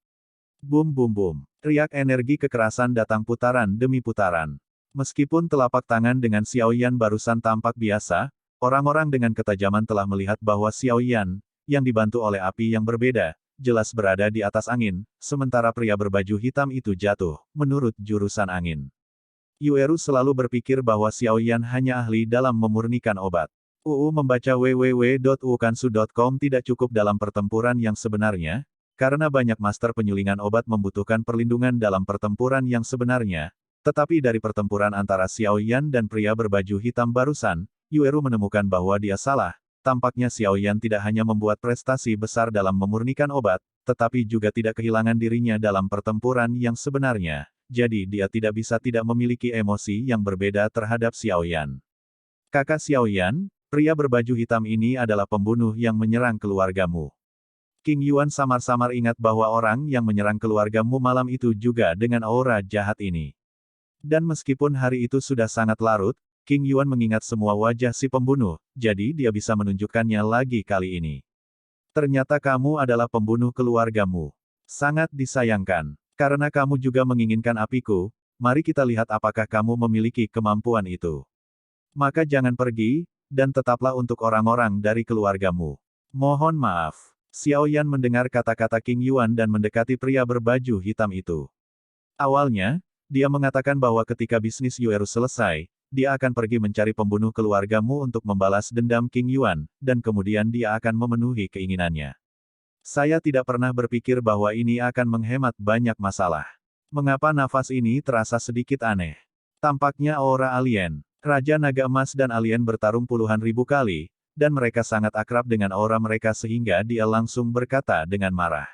Bum bum bum. Riak energi kekerasan datang putaran demi putaran. Meskipun telapak tangan dengan Xiaoyan barusan tampak biasa, orang-orang dengan ketajaman telah melihat bahwa Xiaoyan, yang dibantu oleh api yang berbeda, jelas berada di atas angin, sementara pria berbaju hitam itu jatuh, menurut jurusan angin. Yueru selalu berpikir bahwa Xiaoyan hanya ahli dalam memurnikan obat. Membaca www.ukansu.com tidak cukup dalam pertempuran yang sebenarnya, karena banyak master penyulingan obat membutuhkan perlindungan dalam pertempuran yang sebenarnya, tetapi dari pertempuran antara Xiaoyan dan pria berbaju hitam barusan, Yueru menemukan bahwa dia salah. Tampaknya Xiaoyan tidak hanya membuat prestasi besar dalam memurnikan obat, tetapi juga tidak kehilangan dirinya dalam pertempuran yang sebenarnya. Jadi dia tidak bisa tidak memiliki emosi yang berbeda terhadap Xiaoyan. Kakak Xiaoyan, pria berbaju hitam ini adalah pembunuh yang menyerang keluargamu. King Yuan samar-samar ingat bahwa orang yang menyerang keluargamu malam itu juga dengan aura jahat ini. Dan meskipun hari itu sudah sangat larut, King Yuan mengingat semua wajah si pembunuh, jadi dia bisa menunjukkannya lagi kali ini. Ternyata kamu adalah pembunuh keluargamu. Sangat disayangkan. Karena kamu juga menginginkan apiku, mari kita lihat apakah kamu memiliki kemampuan itu. Maka jangan pergi, dan tetaplah untuk orang-orang dari keluargamu. Mohon maaf. Xiaoyan mendengar kata-kata King Yuan dan mendekati pria berbaju hitam itu. Awalnya, dia mengatakan bahwa ketika bisnis Yueru selesai, dia akan pergi mencari pembunuh keluargamu untuk membalas dendam King Yuan, dan kemudian dia akan memenuhi keinginannya. Saya tidak pernah berpikir bahwa ini akan menghemat banyak masalah. Mengapa nafas ini terasa sedikit aneh? Tampaknya aura alien. Raja Naga Emas dan alien bertarung puluhan ribu kali, dan mereka sangat akrab dengan aura mereka sehingga dia langsung berkata dengan marah.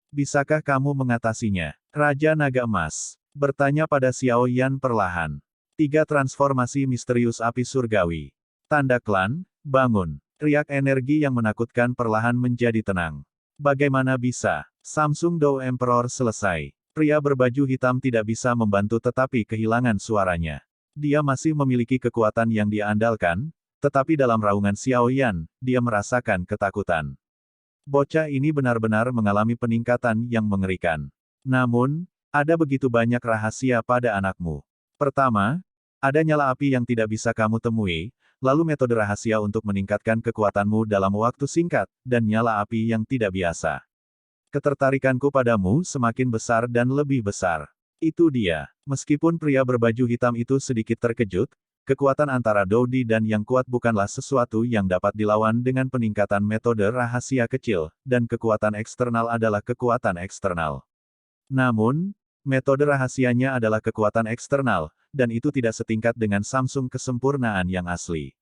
Bisakah kamu mengatasinya? Raja Naga Emas bertanya pada Xiaoyan perlahan. 3 transformasi misterius api surgawi. Tanda klan, bangun. Riak energi yang menakutkan perlahan menjadi tenang. Bagaimana bisa? Samsung Dou Emperor selesai. Pria berbaju hitam tidak bisa membantu tetapi kehilangan suaranya. Dia masih memiliki kekuatan yang dia andalkan, tetapi dalam raungan Xiaoyan, dia merasakan ketakutan. Bocah ini benar-benar mengalami peningkatan yang mengerikan. Namun, ada begitu banyak rahasia pada anakmu. Pertama, ada nyala api yang tidak bisa kamu temui, lalu metode rahasia untuk meningkatkan kekuatanmu dalam waktu singkat, dan nyala api yang tidak biasa. Ketertarikanku padamu semakin besar dan lebih besar. Itu dia. Meskipun pria berbaju hitam itu sedikit terkejut, kekuatan antara Dodi dan yang kuat bukanlah sesuatu yang dapat dilawan dengan peningkatan metode rahasia kecil, dan kekuatan eksternal adalah kekuatan eksternal. Namun, metode rahasianya adalah kekuatan eksternal, dan itu tidak setingkat dengan Samsung kesempurnaan yang asli.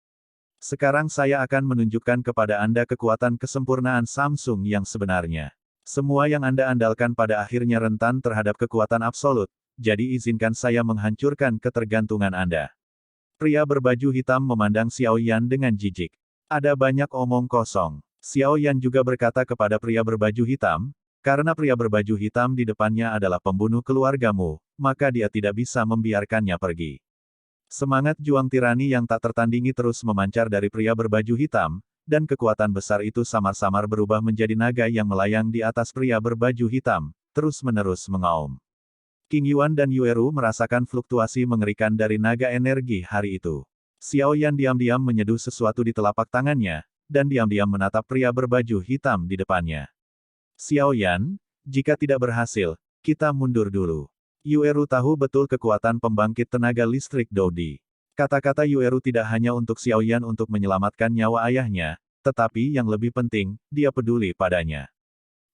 Sekarang saya akan menunjukkan kepada Anda kekuatan kesempurnaan Samsung yang sebenarnya. Semua yang Anda andalkan pada akhirnya rentan terhadap kekuatan absolut, jadi izinkan saya menghancurkan ketergantungan Anda. Pria berbaju hitam memandang Xiaoyan dengan jijik. Ada banyak omong kosong. Xiaoyan juga berkata kepada pria berbaju hitam, karena pria berbaju hitam di depannya adalah pembunuh keluargamu, maka dia tidak bisa membiarkannya pergi. Semangat juang tirani yang tak tertandingi terus memancar dari pria berbaju hitam, dan kekuatan besar itu samar-samar berubah menjadi naga yang melayang di atas pria berbaju hitam, terus-menerus mengaum. King Yuan dan Yueru merasakan fluktuasi mengerikan dari naga energi hari itu. Xiaoyan diam-diam menyeduh sesuatu di telapak tangannya, dan diam-diam menatap pria berbaju hitam di depannya. Xiaoyan, jika tidak berhasil, kita mundur dulu. Yueru tahu betul kekuatan pembangkit tenaga listrik Dodi. Kata-kata Yueru tidak hanya untuk Xiaoyan untuk menyelamatkan nyawa ayahnya, tetapi yang lebih penting, dia peduli padanya.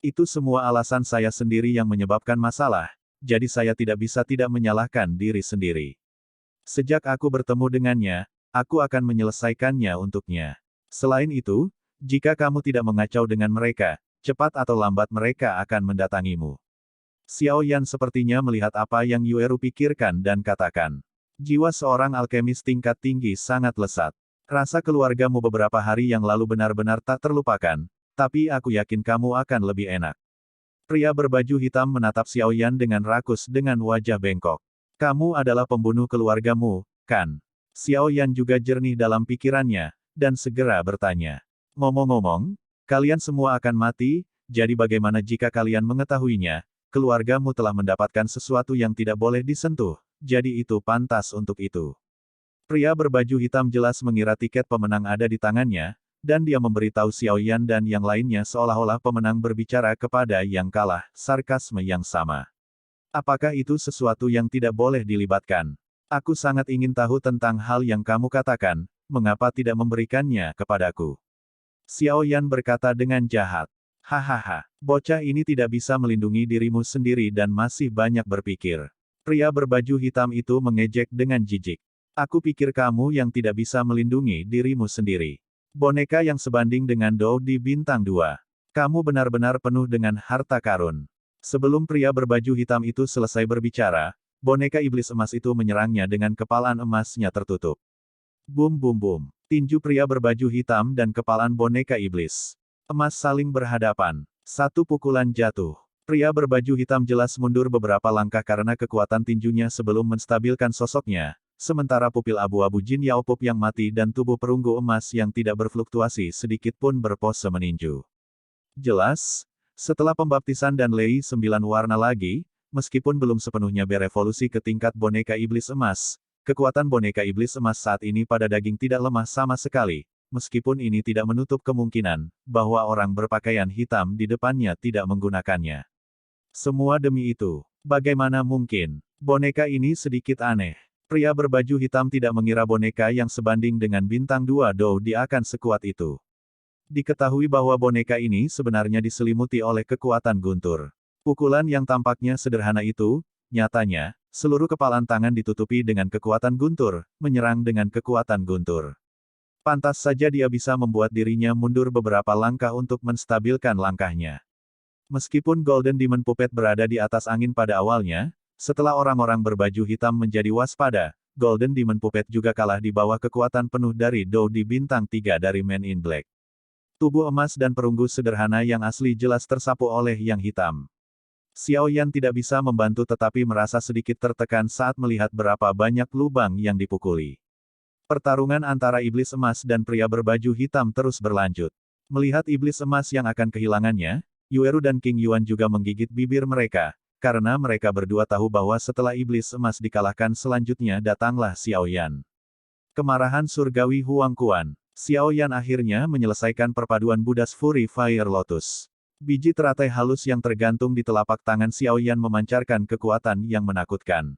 Itu semua alasan saya sendiri yang menyebabkan masalah, jadi saya tidak bisa tidak menyalahkan diri sendiri. Sejak aku bertemu dengannya, aku akan menyelesaikannya untuknya. Selain itu, Jika kamu tidak mengacau dengan mereka, cepat atau lambat mereka akan mendatangimu. Xiao Yan sepertinya melihat apa yang Yueru pikirkan dan katakan. Jiwa seorang alkemis tingkat tinggi sangat lesat. Rasa keluargamu beberapa hari yang lalu benar-benar tak terlupakan, tapi aku yakin kamu akan lebih enak. Pria berbaju hitam menatap Xiao Yan dengan rakus dengan wajah bengkok. Kamu adalah pembunuh keluargamu, kan? Xiao Yan juga jernih dalam pikirannya, dan segera bertanya. Ngomong-ngomong, kalian semua akan mati, jadi bagaimana jika kalian mengetahuinya, keluargamu telah mendapatkan sesuatu yang tidak boleh disentuh, jadi itu pantas untuk itu. Pria berbaju hitam jelas mengira tiket pemenang ada di tangannya, dan dia memberitahu Xiao Yan dan yang lainnya seolah-olah pemenang berbicara kepada yang kalah, sarkasme yang sama. Apakah itu sesuatu yang tidak boleh dilibatkan? Aku sangat ingin tahu tentang hal yang kamu katakan, mengapa tidak memberikannya kepadaku? Xiao Yan berkata dengan jahat. Hahaha, bocah ini tidak bisa melindungi dirimu sendiri dan masih banyak berpikir. Pria berbaju hitam itu mengejek dengan jijik. Aku pikir kamu yang tidak bisa melindungi dirimu sendiri. Boneka yang sebanding dengan Dou di bintang 2. Kamu benar-benar penuh dengan harta karun. Sebelum pria berbaju hitam itu selesai berbicara, boneka iblis emas itu menyerangnya dengan kepalan emasnya tertutup. Bum bum bum. Tinju pria berbaju hitam dan kepalan boneka iblis emas saling berhadapan. Satu pukulan jatuh. Pria berbaju hitam jelas mundur beberapa langkah karena kekuatan tinjunya sebelum menstabilkan sosoknya, sementara pupil abu-abu Jin Yao Pup yang mati dan tubuh perunggu emas yang tidak berfluktuasi sedikit pun berpose meninju. Jelas, setelah pembaptisan dan Lei 9 warna lagi, meskipun belum sepenuhnya berevolusi ke tingkat boneka iblis emas, kekuatan boneka iblis emas saat ini pada daging tidak lemah sama sekali, meskipun ini tidak menutup kemungkinan bahwa orang berpakaian hitam di depannya tidak menggunakannya. Semua demi itu, bagaimana mungkin? Boneka ini sedikit aneh. Pria berbaju hitam tidak mengira boneka yang sebanding dengan bintang 2 Dou dia akan sekuat itu. Diketahui bahwa boneka ini sebenarnya diselimuti oleh kekuatan guntur. Pukulan yang tampaknya sederhana itu, nyatanya, seluruh kepalan tangan ditutupi dengan kekuatan guntur, menyerang dengan kekuatan guntur. Pantas saja dia bisa membuat dirinya mundur beberapa langkah untuk menstabilkan langkahnya. Meskipun Golden Demon Puppet berada di atas angin pada awalnya, setelah orang-orang berbaju hitam menjadi waspada, Golden Demon Puppet juga kalah di bawah kekuatan penuh dari Dou di bintang 3 dari Man in Black. Tubuh emas dan perunggu sederhana yang asli jelas tersapu oleh yang hitam. Xiao Yan tidak bisa membantu tetapi merasa sedikit tertekan saat melihat berapa banyak lubang yang dipukuli. Pertarungan antara iblis emas dan pria berbaju hitam terus berlanjut. Melihat iblis emas yang akan kehilangannya, Yueru dan King Yuan juga menggigit bibir mereka, karena mereka berdua tahu bahwa setelah iblis emas dikalahkan selanjutnya datanglah Xiao Yan. Kemarahan surgawi Huang Quan. Xiao Yan akhirnya menyelesaikan perpaduan Buddha's Fury Fire Lotus. Biji teratai halus yang tergantung di telapak tangan Xiao Yan memancarkan kekuatan yang menakutkan.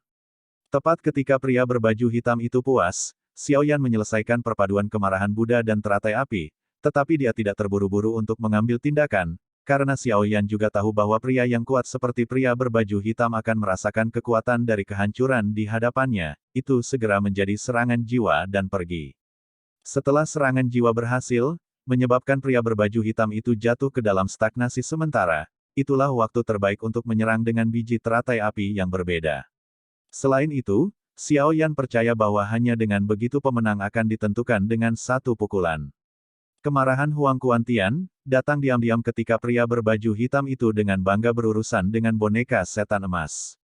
Tepat ketika pria berbaju hitam itu puas, Xiao Yan menyelesaikan perpaduan kemarahan Buddha dan teratai api, tetapi dia tidak terburu-buru untuk mengambil tindakan, karena Xiao Yan juga tahu bahwa pria yang kuat seperti pria berbaju hitam akan merasakan kekuatan dari kehancuran di hadapannya, itu segera menjadi serangan jiwa dan pergi. Setelah serangan jiwa berhasil, menyebabkan pria berbaju hitam itu jatuh ke dalam stagnasi sementara, itulah waktu terbaik untuk menyerang dengan biji teratai api yang berbeda. Selain itu, Xiao Yan percaya bahwa hanya dengan begitu pemenang akan ditentukan dengan satu pukulan. Kemarahan Huang Kuantian datang diam-diam ketika pria berbaju hitam itu dengan bangga berurusan dengan boneka setan emas.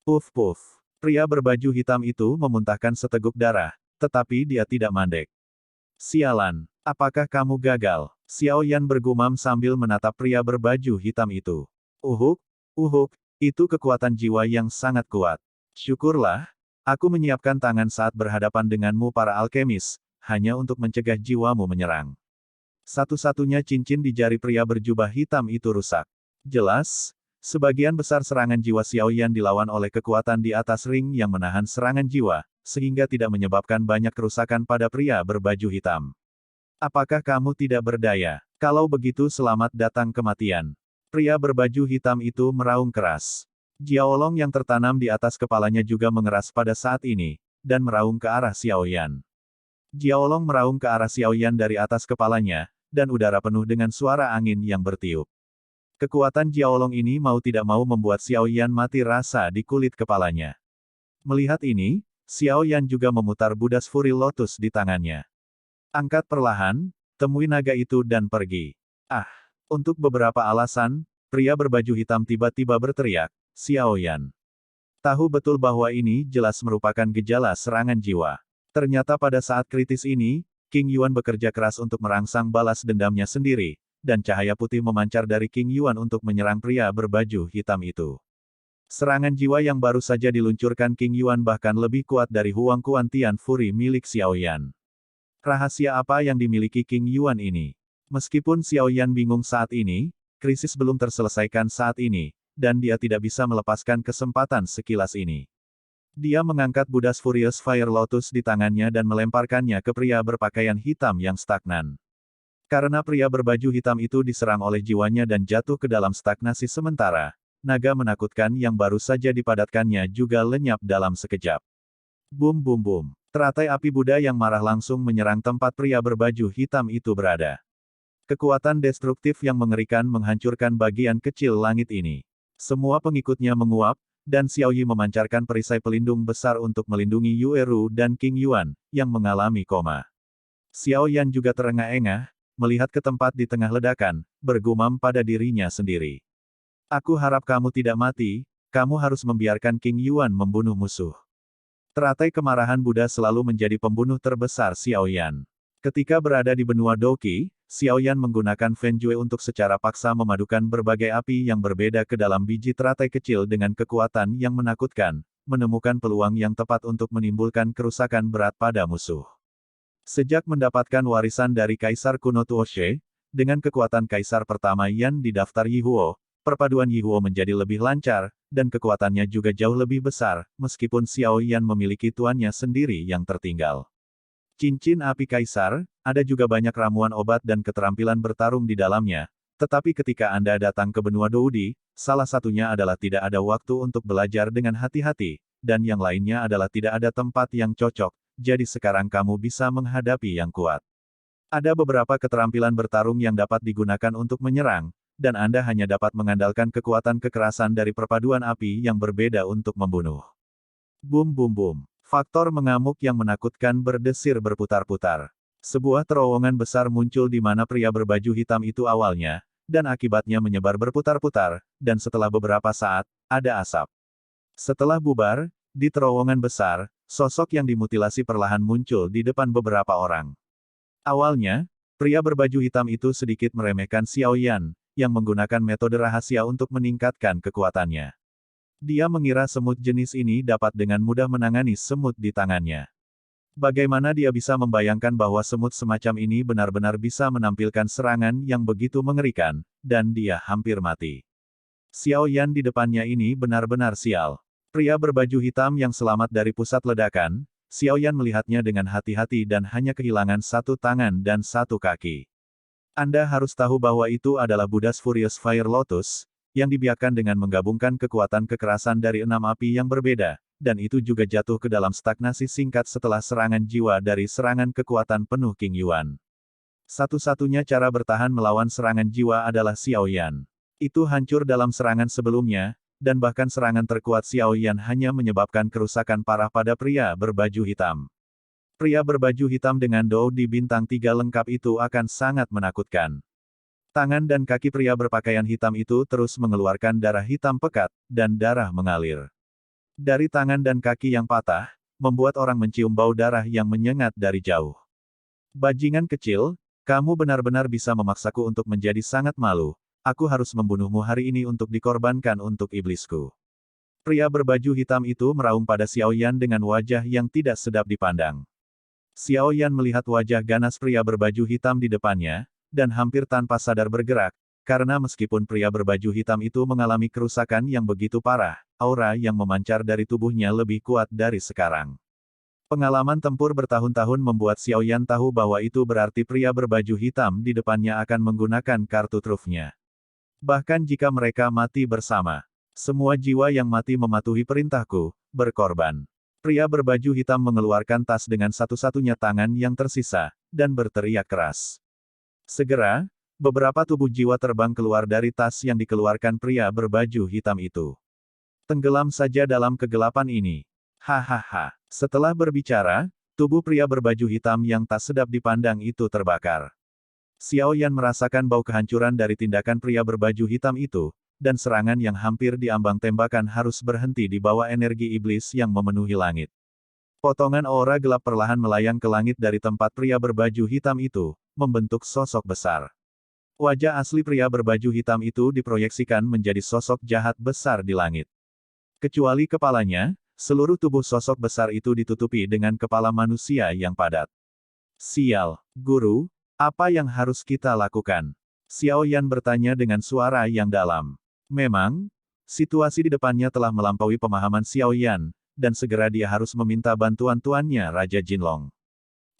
Puf puf. Pria berbaju hitam itu memuntahkan seteguk darah, tetapi dia tidak mandek. Sialan, apakah kamu gagal? Xiao Yan bergumam sambil menatap pria berbaju hitam itu. Uhuk, itu kekuatan jiwa yang sangat kuat. Syukurlah, aku menyiapkan tangan saat berhadapan denganmu para alkemis, hanya untuk mencegah jiwamu menyerang. Satu-satunya cincin di jari pria berjubah hitam itu rusak. Jelas, sebagian besar serangan jiwa Xiao Yan dilawan oleh kekuatan di atas ring yang menahan serangan jiwa, sehingga tidak menyebabkan banyak kerusakan pada pria berbaju hitam. Apakah kamu tidak berdaya? Kalau begitu selamat datang kematian. Pria berbaju hitam itu meraung keras. Jiaolong yang tertanam di atas kepalanya juga mengeras pada saat ini, dan meraung ke arah Xiao Yan. Jiaolong meraung ke arah Xiao Yan dari atas kepalanya, dan udara penuh dengan suara angin yang bertiup. Kekuatan Jiaolong ini mau tidak mau membuat Xiao Yan mati rasa di kulit kepalanya. Melihat ini, Xiao Yan juga memutar Buddha's Fury Lotus di tangannya. Angkat perlahan, temui naga itu dan pergi. Ah! Untuk beberapa alasan, pria berbaju hitam tiba-tiba berteriak, Xiao Yan. Tahu betul bahwa ini jelas merupakan gejala serangan jiwa. Ternyata pada saat kritis ini, King Yuan bekerja keras untuk merangsang balas dendamnya sendiri, dan cahaya putih memancar dari King Yuan untuk menyerang pria berbaju hitam itu. Serangan jiwa yang baru saja diluncurkan King Yuan bahkan lebih kuat dari Huang Kuan Tian Fury milik Xiao Yan. Rahasia apa yang dimiliki King Yuan ini? Meskipun Xiao Yan bingung saat ini, krisis belum terselesaikan saat ini, dan dia tidak bisa melepaskan kesempatan sekilas ini. Dia mengangkat Buddha's Furious Fire Lotus di tangannya dan melemparkannya ke pria berpakaian hitam yang stagnan. Karena pria berbaju hitam itu diserang oleh jiwanya dan jatuh ke dalam stagnasi sementara, naga menakutkan yang baru saja dipadatkannya juga lenyap dalam sekejap. Bum bum bum. Teratai api Buddha yang marah langsung menyerang tempat pria berbaju hitam itu berada. Kekuatan destruktif yang mengerikan menghancurkan bagian kecil langit ini. Semua pengikutnya menguap, dan Xiao Yi memancarkan perisai pelindung besar untuk melindungi Yue Ru dan King Yuan, yang mengalami koma. Xiao Yan juga terengah-engah, melihat ke tempat di tengah ledakan, bergumam pada dirinya sendiri. Aku harap kamu tidak mati, kamu harus membiarkan King Yuan membunuh musuh. Teratai kemarahan Buddha selalu menjadi pembunuh terbesar Xiao Yan. Ketika berada di benua Doqi, Xiao Yan menggunakan Fen Jue untuk secara paksa memadukan berbagai api yang berbeda ke dalam biji teratai kecil dengan kekuatan yang menakutkan, menemukan peluang yang tepat untuk menimbulkan kerusakan berat pada musuh. Sejak mendapatkan warisan dari Kaisar kuno Tuoshe, dengan kekuatan Kaisar pertama Yan di daftar Yihuo, perpaduan Yihuo menjadi lebih lancar, dan kekuatannya juga jauh lebih besar, meskipun Xiao Yan memiliki tuannya sendiri yang tertinggal. Cincin api Kaisar, ada juga banyak ramuan obat dan keterampilan bertarung di dalamnya, tetapi ketika Anda datang ke benua Doudi, salah satunya adalah tidak ada waktu untuk belajar dengan hati-hati, dan yang lainnya adalah tidak ada tempat yang cocok, jadi sekarang kamu bisa menghadapi yang kuat. Ada beberapa keterampilan bertarung yang dapat digunakan untuk menyerang, dan Anda hanya dapat mengandalkan kekuatan kekerasan dari perpaduan api yang berbeda untuk membunuh. Bum bum bum. Faktor mengamuk yang menakutkan berdesir berputar-putar. Sebuah terowongan besar muncul di mana pria berbaju hitam itu awalnya, dan akibatnya menyebar berputar-putar, dan setelah beberapa saat, ada asap. Setelah bubar, di terowongan besar, sosok yang dimutilasi perlahan muncul di depan beberapa orang. Awalnya, pria berbaju hitam itu sedikit meremehkan Xiao Yan, yang menggunakan metode rahasia untuk meningkatkan kekuatannya. Dia mengira semut jenis ini dapat dengan mudah menangani semut di tangannya. Bagaimana dia bisa membayangkan bahwa semut semacam ini benar-benar bisa menampilkan serangan yang begitu mengerikan, dan dia hampir mati. Xiao Yan di depannya ini benar-benar sial. Pria berbaju hitam yang selamat dari pusat ledakan, Xiao Yan melihatnya dengan hati-hati dan hanya kehilangan satu tangan dan satu kaki. Anda harus tahu bahwa itu adalah Buddha's Furious Fire Lotus, yang dibiarkan dengan menggabungkan kekuatan kekerasan dari 6 api yang berbeda, dan itu juga jatuh ke dalam stagnasi singkat setelah serangan jiwa dari serangan kekuatan penuh King Yuan. Satu-satunya cara bertahan melawan serangan jiwa adalah Xiao Yan. Itu hancur dalam serangan sebelumnya, dan bahkan serangan terkuat Xiao Yan hanya menyebabkan kerusakan parah pada pria berbaju hitam. Pria berbaju hitam dengan Dou di bintang 3 lengkap itu akan sangat menakutkan. Tangan dan kaki pria berpakaian hitam itu terus mengeluarkan darah hitam pekat, dan darah mengalir. Dari tangan dan kaki yang patah, membuat orang mencium bau darah yang menyengat dari jauh. Bajingan kecil, kamu benar-benar bisa memaksaku untuk menjadi sangat malu. Aku harus membunuhmu hari ini untuk dikorbankan untuk iblisku. Pria berbaju hitam itu meraung pada Xiao Yan dengan wajah yang tidak sedap dipandang. Xiao Yan melihat wajah ganas pria berbaju hitam di depannya, dan hampir tanpa sadar bergerak, karena meskipun pria berbaju hitam itu mengalami kerusakan yang begitu parah, aura yang memancar dari tubuhnya lebih kuat dari sekarang. Pengalaman tempur bertahun-tahun membuat Xiao Yan tahu bahwa itu berarti pria berbaju hitam di depannya akan menggunakan kartu trufnya. Bahkan jika mereka mati bersama, semua jiwa yang mati mematuhi perintahku, berkorban. Pria berbaju hitam mengeluarkan tas dengan satu-satunya tangan yang tersisa, dan berteriak keras. Segera, beberapa tubuh jiwa terbang keluar dari tas yang dikeluarkan pria berbaju hitam itu. Tenggelam saja dalam kegelapan ini. Hahaha. Setelah berbicara, tubuh pria berbaju hitam yang tak sedap dipandang itu terbakar. Xiao Yan merasakan bau kehancuran dari tindakan pria berbaju hitam itu, dan serangan yang hampir diambang tembakan harus berhenti di bawah energi iblis yang memenuhi langit. Potongan aura gelap perlahan melayang ke langit dari tempat pria berbaju hitam itu, membentuk sosok besar. Wajah asli pria berbaju hitam itu diproyeksikan menjadi sosok jahat besar di langit. Kecuali kepalanya, seluruh tubuh sosok besar itu ditutupi dengan kepala manusia yang padat. Sial, Guru, apa yang harus kita lakukan? Xiao Yan bertanya dengan suara yang dalam. Memang, situasi di depannya telah melampaui pemahaman Xiao Yan, dan segera dia harus meminta bantuan tuannya Raja Jinlong.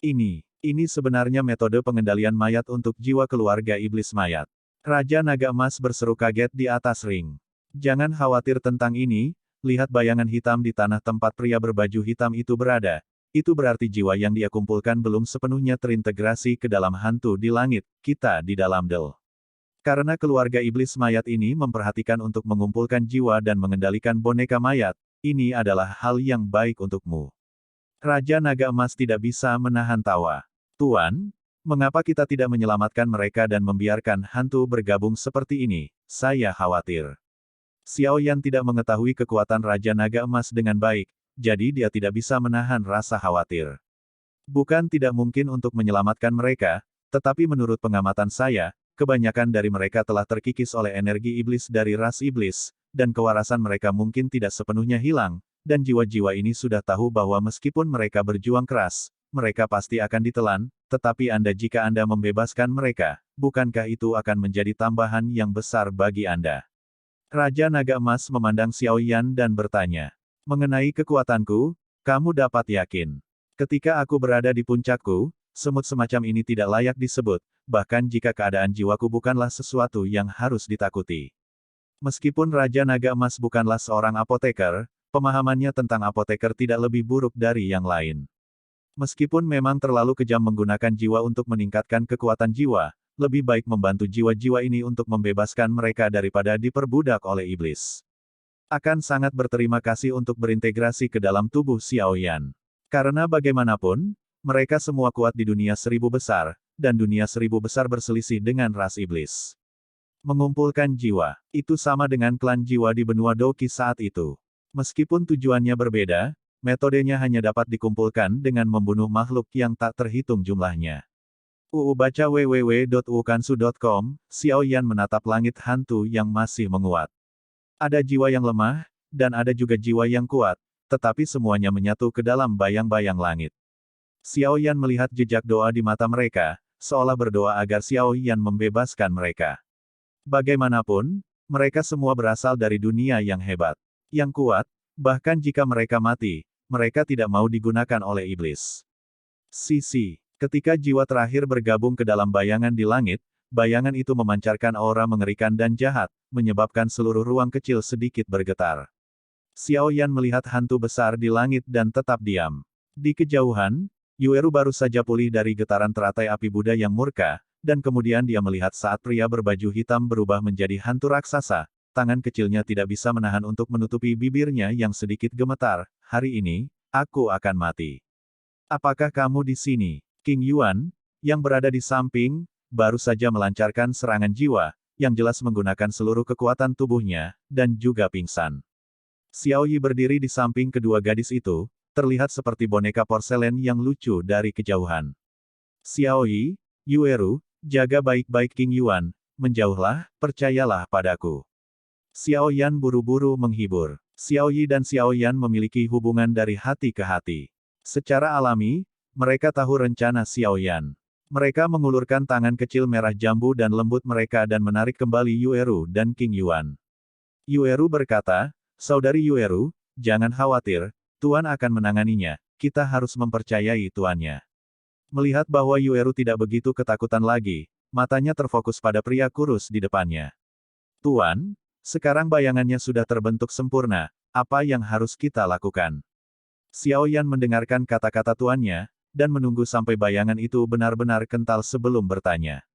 Ini sebenarnya metode pengendalian mayat untuk jiwa keluarga iblis mayat. Raja Naga Emas berseru kaget di atas ring. Jangan khawatir tentang ini, lihat bayangan hitam di tanah tempat pria berbaju hitam itu berada. Itu berarti jiwa yang dia kumpulkan belum sepenuhnya terintegrasi ke dalam hantu di langit, kita di dalam Del. Karena keluarga iblis mayat ini memperhatikan untuk mengumpulkan jiwa dan mengendalikan boneka mayat, ini adalah hal yang baik untukmu. Raja Naga Emas tidak bisa menahan tawa. Tuan, mengapa kita tidak menyelamatkan mereka dan membiarkan hantu bergabung seperti ini? Saya khawatir. Xiao Yan tidak mengetahui kekuatan Raja Naga Emas dengan baik, jadi dia tidak bisa menahan rasa khawatir. Bukan tidak mungkin untuk menyelamatkan mereka, tetapi menurut pengamatan saya, kebanyakan dari mereka telah terkikis oleh energi iblis dari ras iblis, dan kewarasan mereka mungkin tidak sepenuhnya hilang, dan jiwa-jiwa ini sudah tahu bahwa meskipun mereka berjuang keras, mereka pasti akan ditelan, tetapi jika Anda membebaskan mereka, bukankah itu akan menjadi tambahan yang besar bagi Anda? Raja Naga Emas memandang Xiao Yan dan bertanya. Mengenai kekuatanku, kamu dapat yakin. Ketika aku berada di puncakku, semut semacam ini tidak layak disebut, bahkan jika keadaan jiwaku bukanlah sesuatu yang harus ditakuti. Meskipun Raja Naga Emas bukanlah seorang apoteker, pemahamannya tentang apoteker tidak lebih buruk dari yang lain. Meskipun memang terlalu kejam menggunakan jiwa untuk meningkatkan kekuatan jiwa, lebih baik membantu jiwa-jiwa ini untuk membebaskan mereka daripada diperbudak oleh iblis. Akan sangat berterima kasih untuk berintegrasi ke dalam tubuh Xiao Yan. Karena bagaimanapun, mereka semua kuat di dunia seribu besar, dan dunia seribu besar berselisih dengan ras iblis. Mengumpulkan jiwa, itu sama dengan klan jiwa di benua Doki saat itu. Meskipun tujuannya berbeda, metodenya hanya dapat dikumpulkan dengan membunuh makhluk yang tak terhitung jumlahnya. Baca www.ukansu.com, Xiao Yan menatap langit hantu yang masih menguat. Ada jiwa yang lemah, dan ada juga jiwa yang kuat, tetapi semuanya menyatu ke dalam bayang-bayang langit. Xiao Yan melihat jejak doa di mata mereka, seolah berdoa agar Xiao Yan membebaskan mereka. Bagaimanapun, mereka semua berasal dari dunia yang hebat, yang kuat, bahkan jika mereka mati, mereka tidak mau digunakan oleh iblis. Ketika jiwa terakhir bergabung ke dalam bayangan di langit, bayangan itu memancarkan aura mengerikan dan jahat, menyebabkan seluruh ruang kecil sedikit bergetar. Xiao Yan melihat hantu besar di langit dan tetap diam. Di kejauhan, Yueru baru saja pulih dari getaran teratai api Buddha yang murka, dan kemudian dia melihat saat pria berbaju hitam berubah menjadi hantu raksasa, tangan kecilnya tidak bisa menahan untuk menutupi bibirnya yang sedikit gemetar. Hari ini, aku akan mati. Apakah kamu di sini? King Yuan, yang berada di samping, baru saja melancarkan serangan jiwa, yang jelas menggunakan seluruh kekuatan tubuhnya, dan juga pingsan. Xiao Yi berdiri di samping kedua gadis itu, terlihat seperti boneka porselen yang lucu dari kejauhan. Xiao Yi, Yueru, jaga baik-baik King Yuan, menjauhlah, percayalah padaku. Xiao Yan buru-buru menghibur. Xiao Yi dan Xiao Yan memiliki hubungan dari hati ke hati. Secara alami, mereka tahu rencana Xiao Yan. Mereka mengulurkan tangan kecil merah jambu dan lembut mereka dan menarik kembali Yueru dan King Yuan. Yueru berkata, Saudari Yueru, jangan khawatir, Tuan akan menanganinya, kita harus mempercayai tuannya. Melihat bahwa Yueru tidak begitu ketakutan lagi, matanya terfokus pada pria kurus di depannya. Tuan, sekarang bayangannya sudah terbentuk sempurna, apa yang harus kita lakukan? Xiao Yan mendengarkan kata-kata tuannya, dan menunggu sampai bayangan itu benar-benar kental sebelum bertanya.